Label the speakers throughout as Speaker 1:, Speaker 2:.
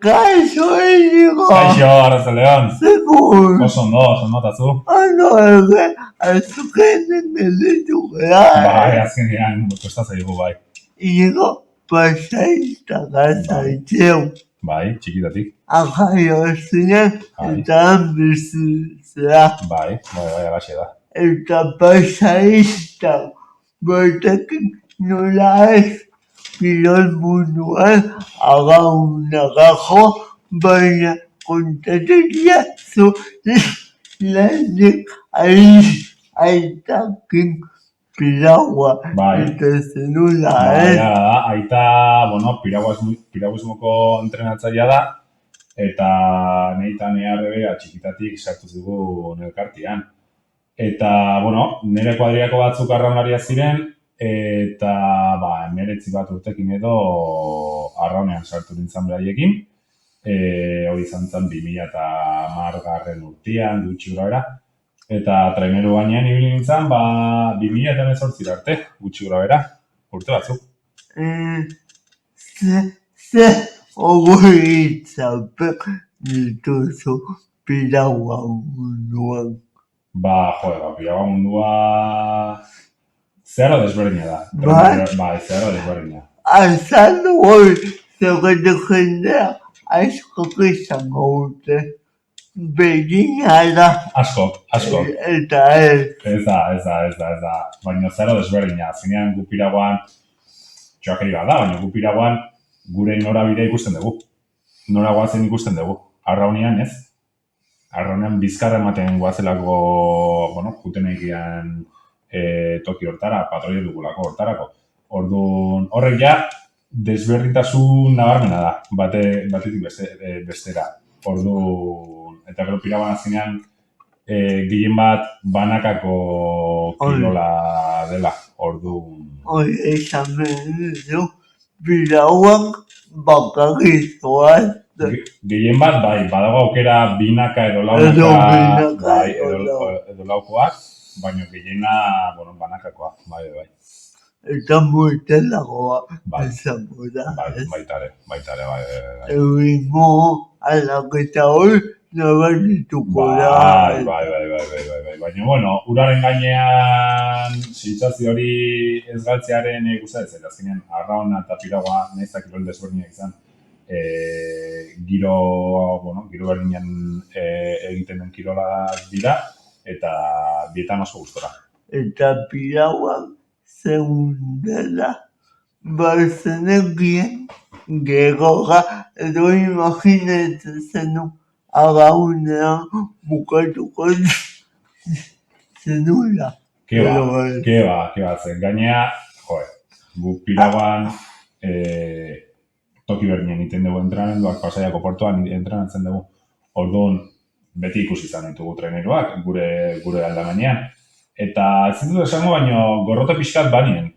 Speaker 1: Kaixo Inigo!
Speaker 2: Kaixo, Arratsaldeon!
Speaker 1: Segur!
Speaker 2: Oso ondo, eta zu?
Speaker 1: Ondo ere, azukenen gelditu gara.
Speaker 2: Bai, azkenean, kosta zaigu, bai.
Speaker 1: Inigo, pasaista gazaitzeu.
Speaker 2: Bai, txikitatik.
Speaker 1: Ajaio zinen, eta bizitzea.
Speaker 2: Bai, alaxe da.
Speaker 1: Eta pasaista batekin nola ez kirol munduan agaunagajo, baina kontateria zu lanik aitakin piraua eta zenula,
Speaker 2: Bai, aita, piraguismoko entrenatzailea da, eta nehitan earrebe txikitatik sartu zigu elkartian. Eta, nire kuadriako batzuk arraunlaria ziren, eta, 19 bat urtekin edo arraunean sartu nintzen beraiekin. Hori izan zen 2010 urtean, gutxi gora bera. Eta traineru gainean ibili nintzen, 2018 arte, gutxi gora bera, urte batzuk.
Speaker 1: Ze ogoitzapek dituzu piragua munduan?
Speaker 2: Piragua mundua zeharo desberdina da. Bai, zeharo desberdina.
Speaker 1: Azaldu hori, zegoetu jendea, askok izango dute. Begina da.
Speaker 2: Askok.
Speaker 1: Eta ez.
Speaker 2: Ez da. Baina zeharo desberdina. Zinean gu piraguan, txoakeri bat da, baina gu piraguan gure norabidea ikusten dugu. Nora guazen ikusten dugu. Arraunean ez. Arraunean bizkarra ematen guazelako, juten egian toki hortara, patroia dugulako hortarako. Orduan, horrek ja, desberdintasun nabarmena da, batetik bestera. Orduan, eta gero piraguan azinean, gehien bat banakako kirola dela. Orduan...
Speaker 1: Hoi, esan behar du, piraguan bakarrizoaz.
Speaker 2: Gehien bat, bai, badago aukera binaka edo launaka, edo laukoak, baina gehiena, banakakoa, bai.
Speaker 1: Eta muetelagoa, izango da.
Speaker 2: Baitare, bai.
Speaker 1: Eurimo, aldaketa hori, nabarituko da.
Speaker 2: Bai. Baina, uraren gainean, sentsazio hori ez galtzearen gustatzen, azkenean, arrauna eta piragua naizak kirol desberdinak izan. Giro berdinean egiten den kirolak dira, eta bietan oso gustora. Eta
Speaker 1: piraguan zeundela, barzenekien gerora edo imaginatzen zenu agaunean bukatuko zenula.
Speaker 2: Keba, zen gainea, gu piraguan toki berdinen iten dugu entrenamenduak, Pasaiako portuan entrenatzen dugu. Orduan, beti ikusi izan ditugu traineruak, gure aldamenean. Eta ezin dut esango, baina gorrote pixkat banien,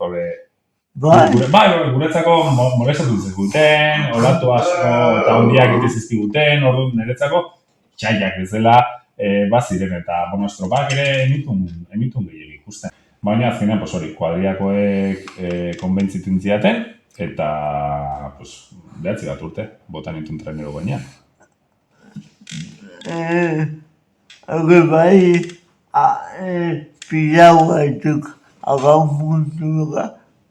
Speaker 2: guretzako molestatu zizkiguten, olatu asko eta ondiak itizizkiguten, orduan niretzako txaiak ez dela baziren, eta estropak ere emitun gehiagik ikusten. Baina azkenean, kuadriakoek konbentzitu ziaten, eta, 9 bat urte, botan nintuen trainero gainean.
Speaker 1: Bai, pirauatuk agaun mundura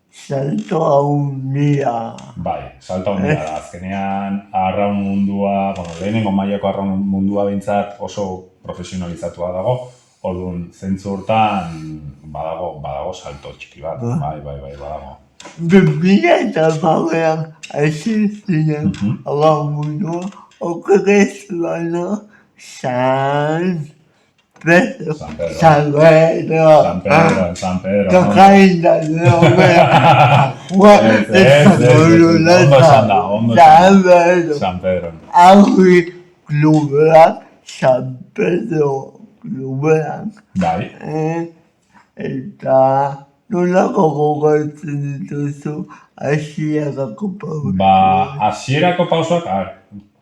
Speaker 1: salto handia.
Speaker 2: Bai, salto handia da. Azkenean, arraun mundua, lehenengo mailako arraun mundua behintzat oso profesionalizatua dago. Orduan, zentzu hortan badago salto txiki bat. Bai, badago.
Speaker 1: 2008an hasi zinen agaun mundua, okrezlana San Pedro. Kakaina
Speaker 2: San Pedro.
Speaker 1: Aurri klubean, San Pedro klubean.
Speaker 2: Bai.
Speaker 1: Eta nolako gogoetzen dituzu hasierako pausoak?
Speaker 2: Hasierako pausoak,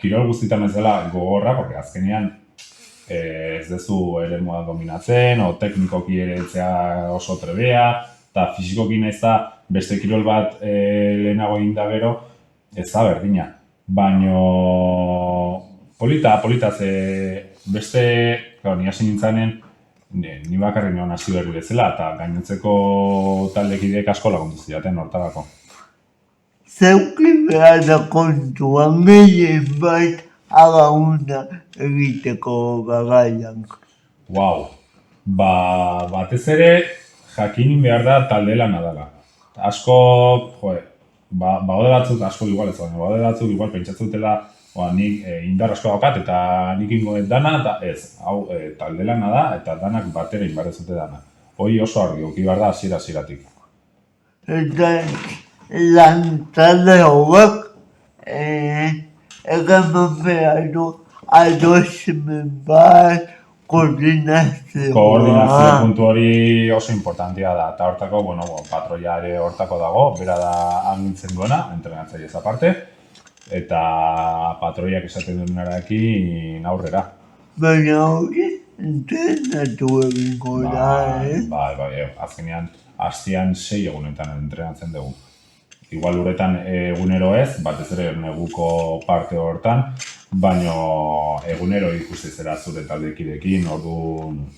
Speaker 2: kirol guztietan ez dela gogorra, porque azkenean ez dezu ere moda dominatzen, o teknikoki ere etzea oso trebea, eta fizikoki nahiz da beste kirol bat lehenago egin da gero, ez da berdina. baino polita ze beste, ni hasi nintzanen, ni bakarrik nion hasi berri bezala, eta gainotzeko taldekideek asko lagundu zidaten hortarako.
Speaker 1: Zeuki behar da kontuan gehien bat agauna egiteko garaian.
Speaker 2: Wow. Batez ere, jakinin behar da talde lana dela. Asko, baude batzuk, asko igual ez baina, baude batzuk igual pentsatzen dutela, nik indar asko daukat eta nik ingo dut dana, eta ez, hau talde lana da, eta danak batera inbarrezute dana. Hoi oso argi, uki behar da hasiera-hasieratik.
Speaker 1: Eta lan talde hauek egamen behar du adosimen bat, koordinazioa.
Speaker 2: Koordinazio puntu hori oso importantia da, eta hortako, patroia ere hortako dago, bera da agintzen duena, entrenatzailez aparte, eta patroiak esaten duenarekin aurrera.
Speaker 1: Baina hori entrenatu egingo da,
Speaker 2: Bai, azkenean, astean 6 egunetan entrenatzen dugu. Igual uretan egunero ez, batez ere neguko parte hortan, baino egunero ikusi zera zure taldekidekin, orduan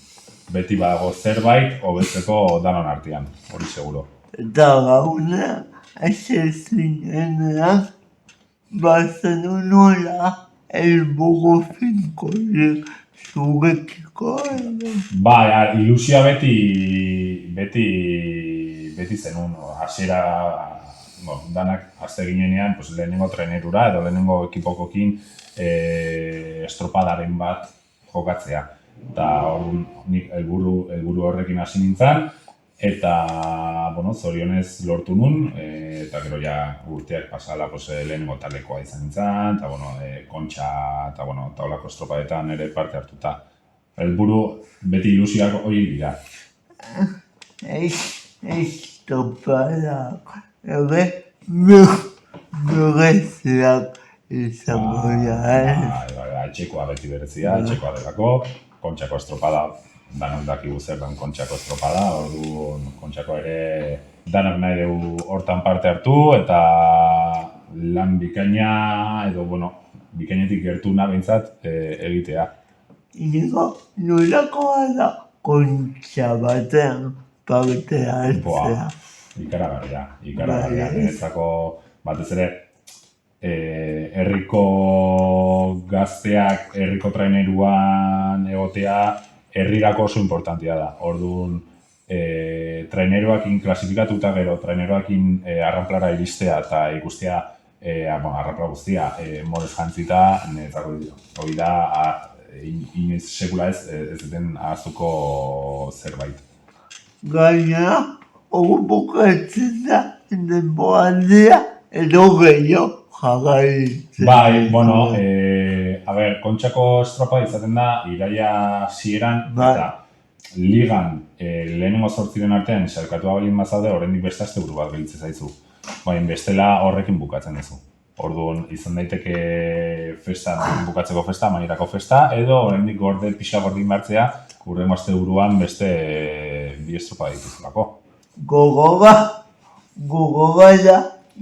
Speaker 2: beti badago zerbait, hobetzeko danon artean, hori seguro.
Speaker 1: Eta gauna, asezinenak, bazen nola, helburu finkorik zurekiko edo.
Speaker 2: Bai, ilusioa beti zenun, hasiera, danak azte ginenean, lehenengo trenerura edo lehenengo ekipokokin estropadaren bat jokatzea. Eta nik helburu horrekin hasi nintzen, eta zorionez lortu nun, eta gero ja urteak pasala lehenengo talekoa izan nintzen, eta kontxa eta taulako estropadetan ere parte hartuta. Helburu beti ilusioak horiek dira.
Speaker 1: Estropadak, bereziak izango dira.
Speaker 2: Etxekoa beti berezia, etxekoa delako, kontxako estropada, danak dakigu zer dan kontxako estropada, orduan kontxako ere danak nahi dugu hortan parte hartu, eta lan bikaina edo, bikainetik gertu behintzat egitea.
Speaker 1: Inigo, nolakoa da kontxa batean parte hartzea.
Speaker 2: Ikaragarria. Niretzako batez ere herriko gazteak, herriko traineruan egotea, herrirako oso importantia da. Orduan, traineruakin klasifikatuta gero, traineruakin arranplara iristea eta ikustea arranpla guztia modez jantzita, hori da, inoiz sekula ez duten ahaztuko zerbait.
Speaker 1: Gaina, hori bukatzen da, denboraldia edo gehiago jarraitzen.
Speaker 2: Bai, kontxako estropa izaten da, iraila hasieran eta ligan lehenengo 8 artean salkatua balin bazaude, oraindik beste asteburu bat gelditzen zaizu. Baina bestela horrekin bukatzen duzu. Orduan, izan daiteke bukatzeko festa, amaierako festa, edo oraindik gorde pixa gordin hartzea, hurrengo asteburuan beste 2 estropa dituzulako.
Speaker 1: Gogoa da,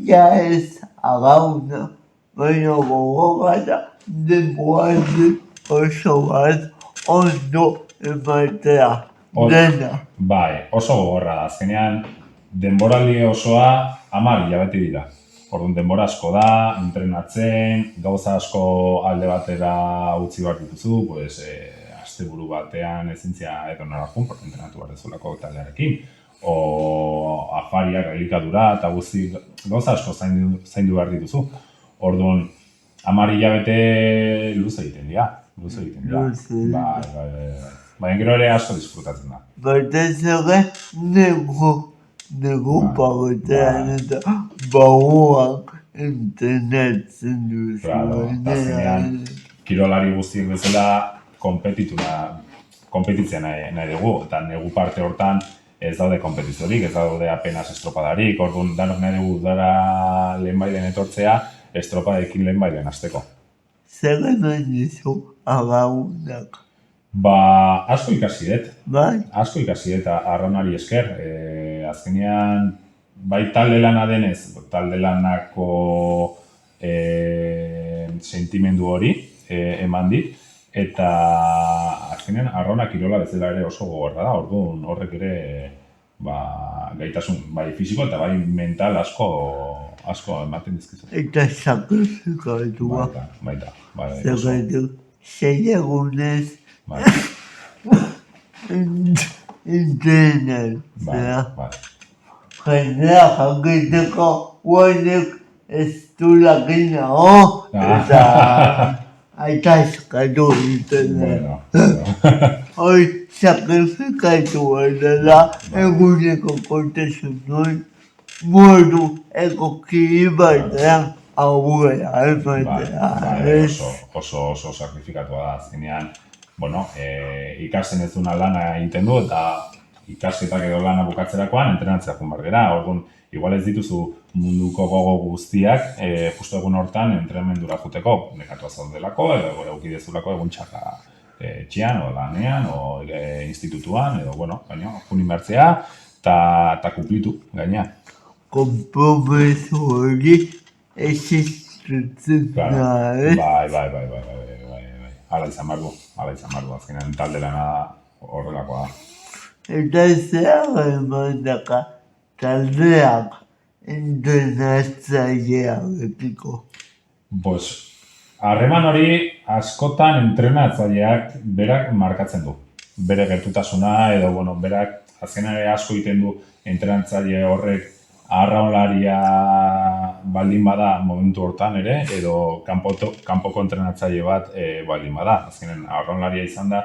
Speaker 1: ja ez agauna, baina gogoa da, denboraldi oso bat ondo ematea, dena.
Speaker 2: Bai, oso gogorra da, azkenean denboraldi osoa 10 hilabete dira. Orduan denbora asko da, entrenatzen, gauza asko alde batera utzi behar dituzu, asteburu batean ezintzia edo norakun, porque entrenatu behar dezulako taldearekin, o afariak, elikadura eta guzti gauza asko zaindu behar dituzu. Orduan, 10 hilabete luze egiten dira. Baina gero ere asko disfrutatzen da.
Speaker 1: Batez ere negu pagotean eta bauak entrenatzen duzu.
Speaker 2: Azkenean, kirolari guztiek bezala konpetitzea nahi dugu, eta negu parte hortan ez daude konpetiziorik, ez daude apenas estropadarik, orduan danok nahi dugu udara lehenbailen etortzea, estropadekin lehenbailen hasteko.
Speaker 1: Zer nahi dizu agaunak?
Speaker 2: Asko ikasi dut.
Speaker 1: Bai?
Speaker 2: Asko ikasi dut arraunari esker. Azkenean, bai talde lana denez, talde lanako sentimendu hori eman dit, eta azkenean arrauna kirola bezala ere oso gogorra da, orduan horrek ere gaitasun bai fisiko eta bai mental asko ematen dizkizu.
Speaker 1: Eta sakrifikatua.
Speaker 2: Baita.
Speaker 1: Zergatik, 6 egunez
Speaker 2: Bai.
Speaker 1: entrenatzea. Jendea jakiteko guanek ez du lakinago, eta aita eskatu egiten da.
Speaker 2: Bueno.
Speaker 1: Hoi sakrifikatu dela eguneko kontasunoi modu egoki batean aurrera ematea.
Speaker 2: Oso sakrifikatua da azkenean. Bueno, ikasten ez duna lana egiten du eta ikasketak edo lana bukatzerakoan entrenatzea joan behar gera. Orduan, igual ez dituzu munduko gogo guztiak justu egun hortan entrenamendura juteko nekatua zaudelako edo gure aukidezulako egun txarra etxean, o lanean, o institutuan, edo, bueno, baina, junin bertzea, eta kumplitu, gaina.
Speaker 1: Kompromeso hori existitzen da,
Speaker 2: Bai. Hala izan behar du, azkenean talde lana horrelakoa da.
Speaker 1: Eta zer emandaka taldeak entrenatzailearekiko.
Speaker 2: Harreman hori askotan entrenatzaileak berak markatzen du. Bere gertutasuna edo, bueno, berak azkenean ere asko egiten du entrenatzaile horrek arraunlaria baldin bada momentu hortan ere, edo kanpoko entrenatzaile bat baldin bada. Azkenean arraunlaria izan da,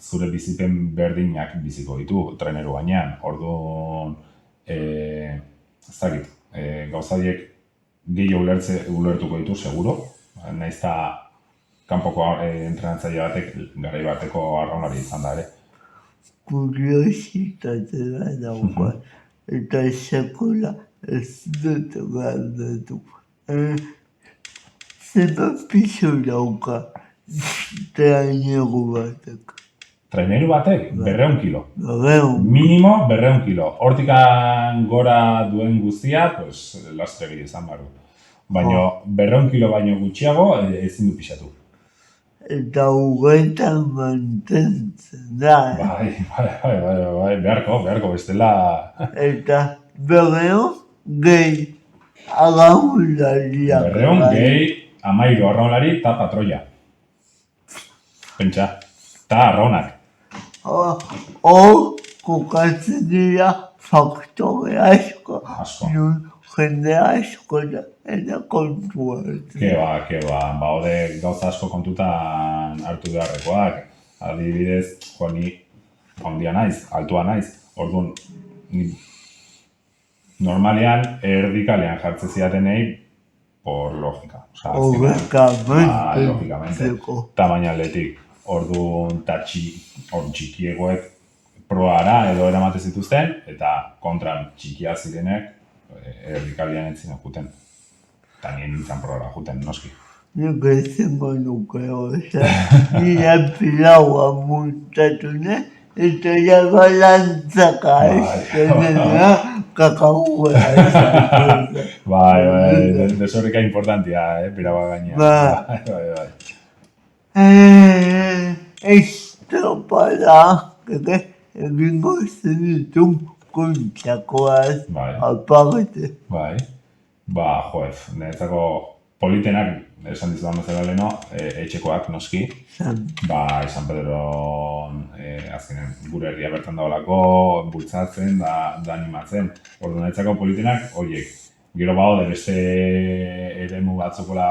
Speaker 2: zure bizipen berdinak biziko ditu treneru gainean. Orduan, ezagik, gauzadiek gehiago ulertuko ditu, seguro. Nahiz eta kanpoko entrenatzaile batek garai bateko arraunlari izan da ere.
Speaker 1: Kuriositate bat daukat, eta sekula ez dut galdatu. Zenbat pisu dauka traineru batek?
Speaker 2: Traineru batek, 200 kilo.
Speaker 1: 200.
Speaker 2: Minimo 200 kilo. Hortikan gora duen guztia, pues, lastre izan behar du. Baina 200 kilo baino gutxiago ezin du pixatu.
Speaker 1: Eta ugetan mantentzen da.
Speaker 2: Bai, beharko, bestela...
Speaker 1: Eta 200 gehi arraunlariak.
Speaker 2: 200 gehi 13 arraunlari eta patroia. Pentsa, eta arraunak.
Speaker 1: Hor kokatzen dira faktore asko. Jende asko eta kontua.
Speaker 2: Keba, hode gauza asko kontutan hartu beharrekoak. Adibidez, ni handia naiz, altua naiz. Orduan, normalean erdikalean jartzen zidatenei por logika. Logikamente. Tamaina atletik. Orduan, txikiegoek proara edo eramate zituzten, eta kontran txikia zirenek erdikalian entzina juten. Eta nien nintzen proara juten, noski.
Speaker 1: Nik ezingo nuke, nire pilaua muntatu, eta balantzaka estenena kakaua esan.
Speaker 2: Bai, desoreka importantia, pilaua gainean.
Speaker 1: Estropada, egingo zenitun kontxakoaz apagete.
Speaker 2: Bai, niretzako politenak, esan dizudan bezala leheno, etxekoak noski. San Pedron, azkenen gure herria bertan dagoelako, bultzatzen da animatzen. Orduan niretzako politenak horiek. Gero de beste eremu batzukola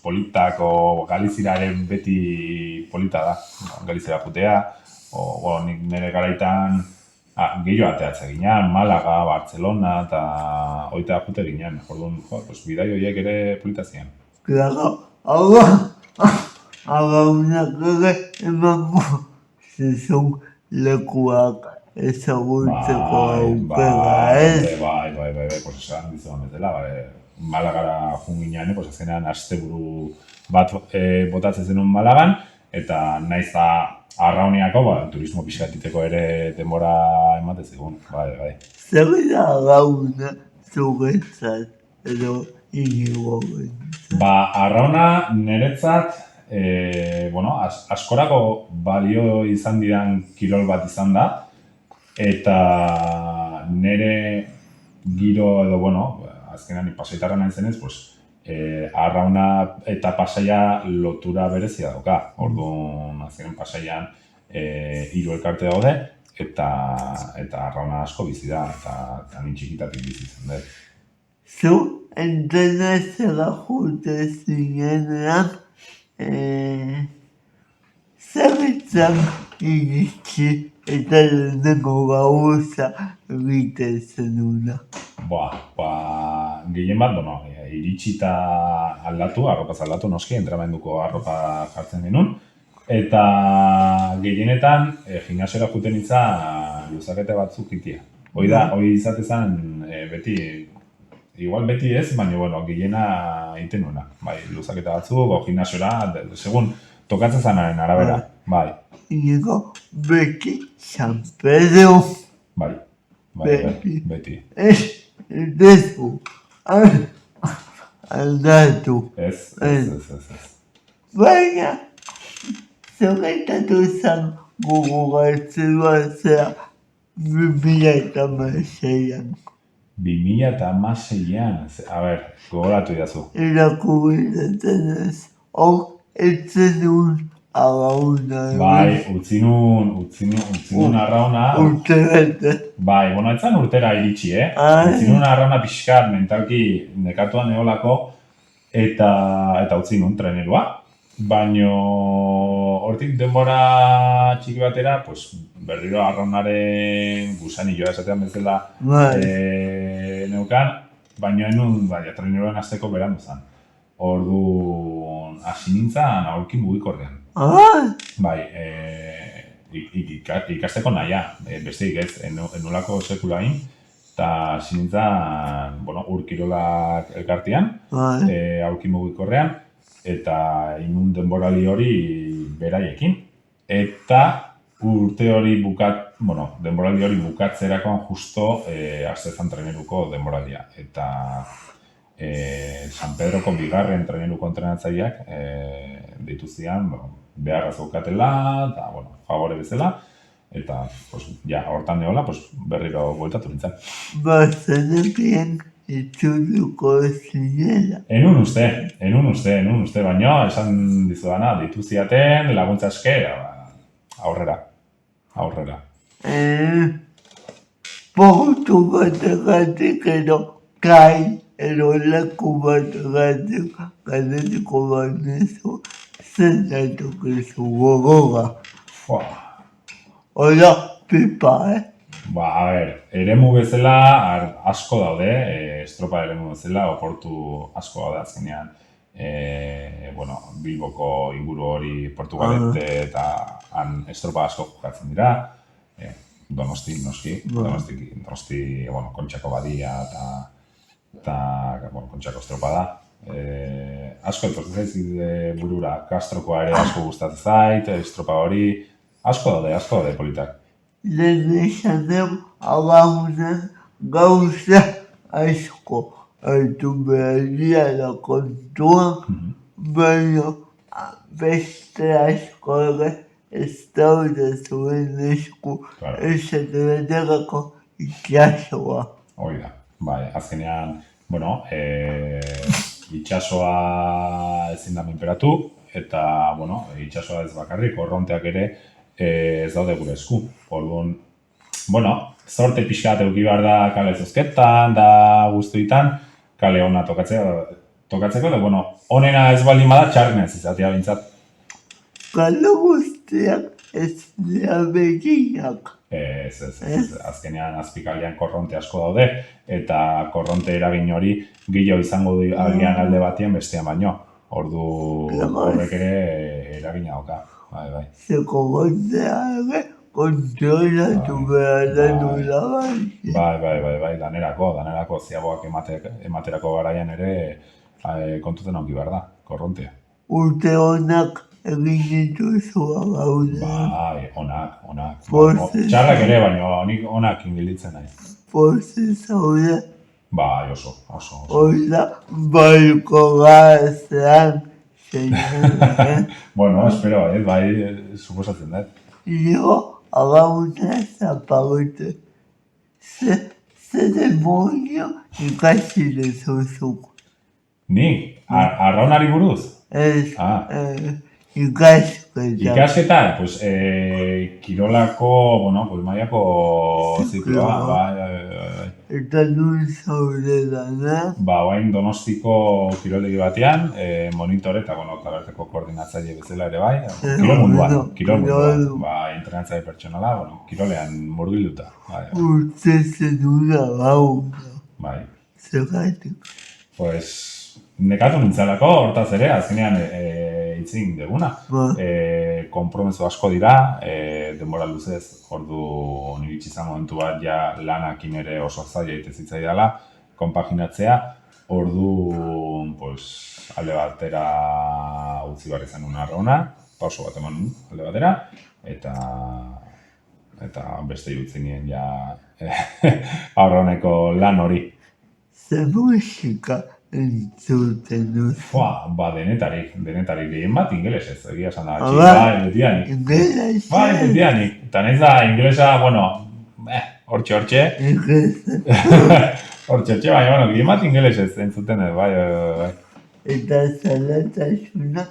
Speaker 2: politak o Galiziraren beti polita da, Galizira jutea, o nik nire garaitan gehiago ateatza ginean, Malaga, Barcelona eta oita jute ginean. Orduan, bidai horiek ere polita zian.
Speaker 1: Claro, agaunak ere emango zizun lekuak ezagutzeko aukera, ez?
Speaker 2: Bai, esan dizudan bezala, Malagara junginean, azkenean asteburu bat botatzen zenun Malagan, eta naiz da arrauniako, turismo pixkatiteko ere denbora ematen zigun, bai.
Speaker 1: Zer da arrauna zuretzat edo inigo?
Speaker 2: Ba, arrauna niretzat, askorako balio izan didan kirol bat izan da, eta nire giro edo, azkenan pasaitarra nahi zenez, arrauna eta pasaia lotura berezia dauka. Orduan, azkenan pasaian 3 elkarte daude, eta arrauna asko bizi da, eta ni txikitatik bizi zen dut.
Speaker 1: Zu entrenatzera jute zinenean, zer iritsi eta lehenengo gauza egiten zenuna.
Speaker 2: Gehien bat, iritsita aldatu, arropaz aldatu noski, entrenamenduko arropa jartzen genuen. Eta gehienetan, gimnasiora juten izan luzakete batzuk itia. Hoi izatezan beti, igual beti ez, baina gehiena egiten nuena. Bai, luzaketa batzuk, gimnasiora, segun tokatzen zanaren arabera. Bai.
Speaker 1: Inigo beti San Pedro.
Speaker 2: Bai, beti.
Speaker 1: Dezu, aldatu.
Speaker 2: Ez.
Speaker 1: Baina, zogetatu zen gogoratzea zera 2016an.
Speaker 2: 2016an, gogoratu idazu.
Speaker 1: Irakurritzen ez, hor etzen duen arrauna.
Speaker 2: Bai, utzi nun arrauna.
Speaker 1: Urte bete.
Speaker 2: Bai, etzan urtera iritsi, Utzi nun arrauna pixkat mentalki nekatuan eolako, eta utzi nun trenerua. Baina hortik denbora txiki batera, berriro arraunaren gusanilloa esatean bezala neukan, baina enun treneroen hasteko berandu zen. Orduan, hasi nintzen aurki mugikorrean. Bai, ikasteko nahia, besteik ez, enolako sekulain, eta hasi nintzen, urkirolak elkartean, aurki mugikorrean, eta inun denborali hori beraiekin. Eta urte hori denborali hori bukatzerakoan justo Astezan treneruko denboralia. Eta San Pedroko bigarren treneruko entrenatzaileak deitu zian, beharra zeukatela, eta, favore bezala. Eta, hortan neola, berriro bueltatu nintzen.
Speaker 1: Zenekien itzuliko zinela.
Speaker 2: Enun uste, baina esan dizudana, ditu ziaten, laguntza eske, aurrera.
Speaker 1: Portu bategatik edo kai edo leku bategatik galetiko banezu zentatukizu gogoga. Oda pipa,
Speaker 2: Eremu bezala asko daude, estropa eremu bezala, oportu asko daude azkenean. Bilboko inguru hori Portugalete eta han estropa asko jokatzen dira. Donosti, Kontxako badia eta Kontxako estropa da. Asko etortzen zaiz burura, Castrokoa ere asko gustatzen zait, estropa hori, asko daude politak.
Speaker 1: lehen esan dugu abagunen gauza asko hartu behar dira kontuan, baina beste asko ere ez daude zuen esku esateretarako itxasoa.
Speaker 2: Hori da, bai, azkenean, itxasoa ezin da menperatu, eta, itxasoa ez bakarrik, korronteak ere ez daude gure esku. Orduan, zorte pixka bat eduki behar da kale zozketan, da guztuitan, kale ona tokatzeko, eta, onena ez baldin bada txarrena ez izatea bintzat.
Speaker 1: Kale guztiak ez dira beginak.
Speaker 2: Ez, azkenean azpikaldean korronte asko daude, eta korronte eragin hori gehiago izango du agian alde batean bestean baino. Horrek ere eragina dauka. Bai.
Speaker 1: Zeko gondea ere kontrolatu behar da nula bai.
Speaker 2: Bai, danerako ziagoak ematerako garaian ere kontuten onki behar da, korrontea.
Speaker 1: Urte honak egin dituzu gaude.
Speaker 2: Bai, onak. Txarrak ere, baina honik onak ingilitzen nahi.
Speaker 1: Poze zaude.
Speaker 2: Bai, oso.
Speaker 1: Oida, balko gaztean, zeinan,
Speaker 2: Bueno, espero, bai, suposatzen da.
Speaker 1: yo hagamos zapagote. Ze demonio ikasi dezuzuk.
Speaker 2: Ni? Arraunari buruz?
Speaker 1: Ez,
Speaker 2: Ah.
Speaker 1: ikasketa.
Speaker 2: Ikasketan, pues, kirolako, bueno, pues, maiako zikloa, bai.
Speaker 1: Eta nun zaude dana.
Speaker 2: Bain Donostiko kirolegi batean, monitore eta, bueno, taberteko koordinatzaile bezala ere bai, kirol munduan, entrenatzaile pertsonala, bueno, kirolean murgilduta.
Speaker 1: Urte zenuna gau.
Speaker 2: Bai.
Speaker 1: Zergatik.
Speaker 2: Pues, nekatu nintzalako, hortaz ere, azkenean itzin deguna. Konpromeso asko dira, denbora luzez, ordu niritsi izan momentu bat, ja lanakin ere oso zaila egite zitzaidala, konpaginatzea, ordu, pues, alde batera utzi behar izan una arrauna, pauso bat eman alde batera, eta beste utzi nien ja arrauneko lan hori.
Speaker 1: Ze musika entzuten duz?
Speaker 2: Denetarik, gehien bat ingelesez, egia esan da, betianik.
Speaker 1: Ingelesez?
Speaker 2: Betianik, eta nahiz da ingelesa, bueno, hortxe. Hortxe, baina, bueno, gehien bat ingelesez entzuten dut, bai.
Speaker 1: Eta zalatasuna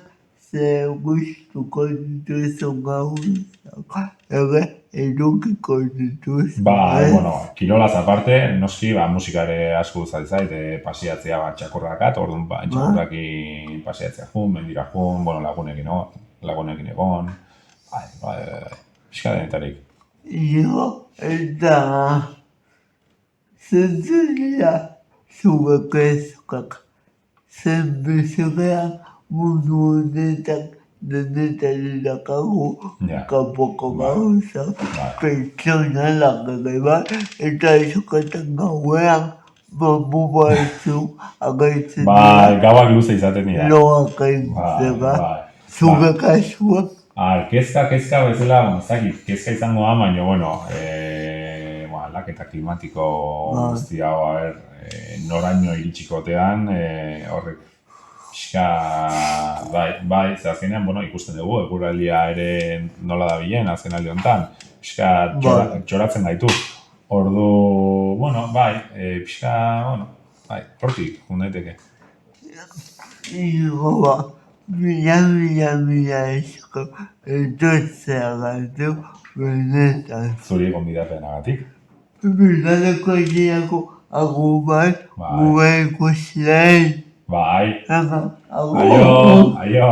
Speaker 1: ze gustuko dituzun gauzak, edukiko dituzun.
Speaker 2: Bueno, kirolaz aparte, noski, musikare asko zait, pasiatzea txakurrakat, orduan txakurrakin pasiatzea jun, mendira jun, bueno, lagunekin egon, pixka denetarik.
Speaker 1: Jo, eta zentzulea zubek ezkak, zenbezegean mundu honetan denetarilakagu kapoko gauza, pertsonalak ere bat, eta ezoketan gauean bambu batzuk agaitzen dira.
Speaker 2: Gauak luze izaten dira.
Speaker 1: Loak aintzega, zure kasuak.
Speaker 2: Kezka bezala, kezka izango da, baina, bueno, aldaketa klimatiko guzti hau, noraino iritsikotean, horrek pixka, bai, ze azkenean, bueno, ikusten dugu, eguraldia ere nola da bilen, azken aldi honetan, pixka txoratzen gaitu. Ordu, bueno, pixka, bueno, hortik, jundaiteke.
Speaker 1: Igo mila esko, etortzea gaitu, benetan.
Speaker 2: Zuri gonbidapenagatik.
Speaker 1: Bizarreko ideako agu bat, gure ikusleen.
Speaker 2: Bai.
Speaker 1: Aio.